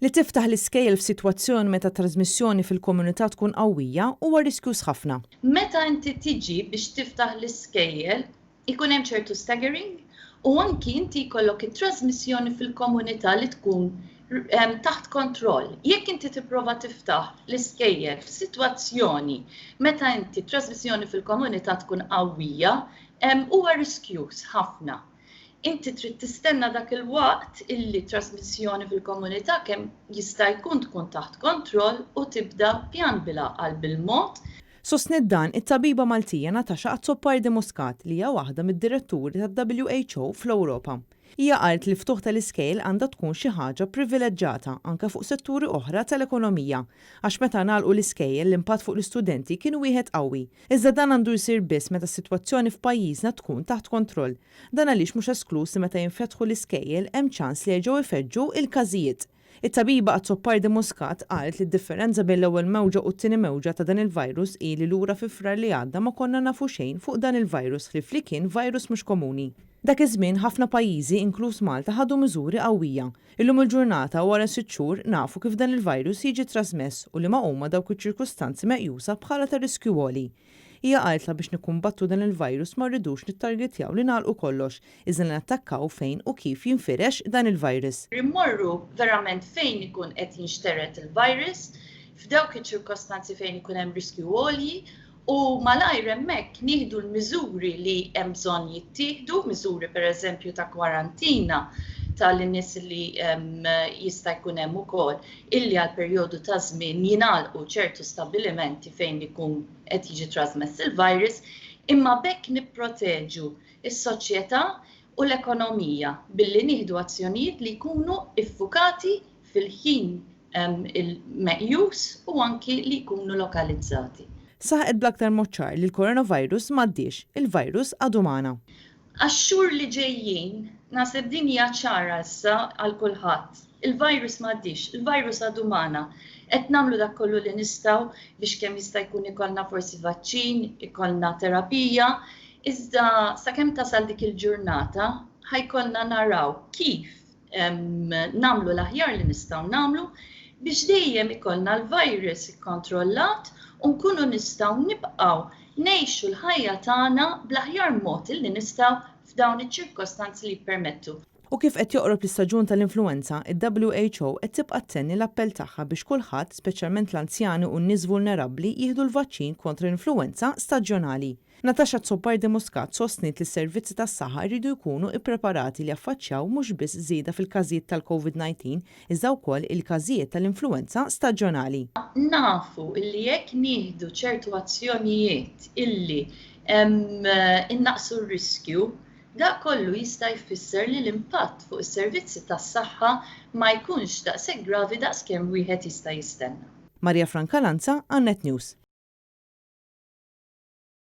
Li tiftaħ l-iskejjel f'sitwazzjoni meta trasmissjoni fil-komunità tkun qawwija huwa riskjuż ħafna. Meta inti tiġi biex tiftaħ l-iskejjel, ikun hemm ċertu staggering u anki inti jkollok it-trasmissjoni fil-komunità li tkun taħt kontroll. Jekk inti tipprova tiftaħ l-iskejjel f'sitwazzjoni meta inti trasmissjoni fil-komunità tkun qawwija, huwa riskjuż ħafna. Inti trid tistenna dak il-waqt illi trasmissjoni fil-komunità kemm jista' jkun tkun taħt kontroll u tibda pjan bil-għaqal bil-mod. Sostniet dan it-tabiba Maltija Natasha Azzopardi Muscat li hija waħda mid-diretturi tad-WHO fl-Ewropa. Hija qalt li ftuħ tal-iskejjel għandha tkun xi ħaġa privileġġjata anke fuq setturi oħra tal-ekonomija, għax meta nagħlqu l-iskejjel l-impatt fuq l-istudenti kien wieħed qawwi. Iżda dan għandu jsir biss meta s-sitwazzjoni f'pajjiżna tkun taħt kontroll. Dan għaliex mhux esklus li meta jinfetħu l-iskejjel hemm ċans li jerġgħu ifeġġu il-każijiet. It-tabiba Azzopardi Muscat qalt li d-differenza bejn l-ewwel mewġa u t-tieni mewġa ta' dan il-virus hi li lura fi frar li għadda ma konna nafu xejn fuq dan il-virus ħlief li kien virus mhux komuni. Dak iż-żmien ħafna pajjiżi inkluż Malta ħadu miżuri qawwija. Illum il-ġurnata wara 6 xhur nafu kif dan il-virus jiġi trasmess u li ma huma dawk iċ-ċirkustanzi meqjusa bħala ta' riskju għoli. Hija qaltla biex nikkumbattu dan il-virus ma rridux nittargetjaw li nagħlqu kollox, iżda nattakkaw fejn u kif jinfirex dan il-virus. Immorru verament fejn ikun qed jinxteret il-virus, f'dawk iċ-ċirkostanzi fejn ikun hemm riskju għolji, u malajr hemmhekk nieħdu l-miżuri li hemm bżonn jittieħdu, miżuri pereżempju ta' kwarantina tal-nies li jista' jkun hemm ukoll illi għal perjodu ta' żmien jingħalqu ċertu stabbilimenti fejn ikun qed jiġi trasmess il-virus, imma bekk nipproteġu is-soċjetà u l-ekonomija billi nieħdu azzjonijiet li jkunu iffukati fil-ħin il-meqjus u anki li jkunu lokalizzati. Saħqet bl-aktar moċċar li l-coronavirus m'għaddiex, il-virus għadu magħna. Għax-xhur li ġejjin, naħseb din hija ċara issa għal kulħadd. Il-virus m'għaddiex, il-virus għadu magħna. Qed nagħmlu dak kollu li nistgħu biex kemm jista' jkun ikollna forsi vaċċin, ikollna terapija, iżda sakemm tasal dik il-ġurnata ħajkollna naraw kif nagħmlu l-aħjar li nistgħu nagħmlu biex dejjem ikollna l-virus ikkontrollat u nkunu nistgħu nibqgħu ngħixu l-ħajja tagħna bl-aħjar mod li nistgħu f'dawn iċ-ċirkostanzi li jippermettu. U kif qed joqrob l-istaġun tal-influwenza, id-WHO qed tibqa' tenni l-appell tagħha biex kulħadd, speċjalment l-anzjani u n-nies vulnerabbli, jieħdu l-vaċċin kontra l-influwenza staġjonali. Natasha Azzopardi Muscat sostniet li s-servizzi tas-saħħa jridu jkunu ippreparati li affaċċjaw mhux biss żieda fil-każijiet tal-COVID-19 iżda wkoll il-każijiet tal-influwenza staġjonali. Nafu illi jekk nieħdu ċertu azzjonijiet illi innaqsu r-riskju, dak kollu jista' jfisser li l-impatt fuq is-servizzi tas-saħħa ma jkunx daqshekk gravi daqskemm wieħed jista' jistenna. Marja Franca Lanza, Net News.